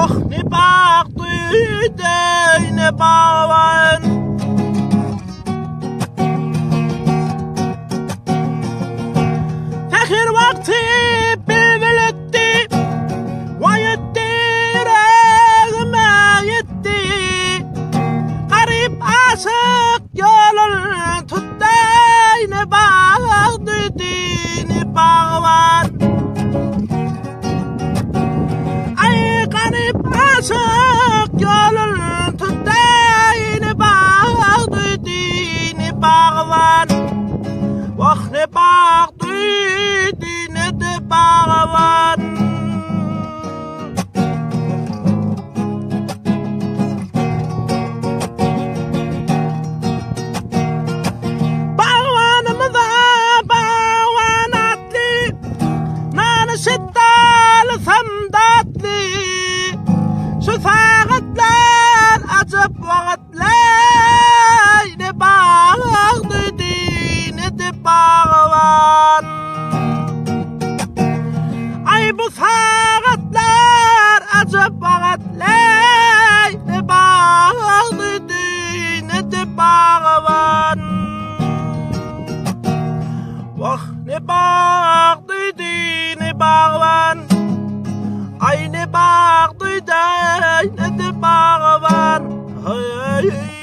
Oh ne bak duydy ne bagwan. Fakir vakti bilbildi, vayetti rağma yetti. Garip aşık yolun tutday ne bak duydy ne bagwan. Aşık yolun tutday ne bak duydy ne bagwan. Vah ne bak duydy ne de bagwan. Bagwanımda bagwan atlı, nane şittal samdatlı. Şu saatler acep vakitler ne bak duydy ne de bagwan. Ay bu saatler acep vakitler ne bak duydy ne de bagwan. Vah ne bak duydy ne bagwan. Ay ne bak duydy ne de bagwan. Hey hey hey.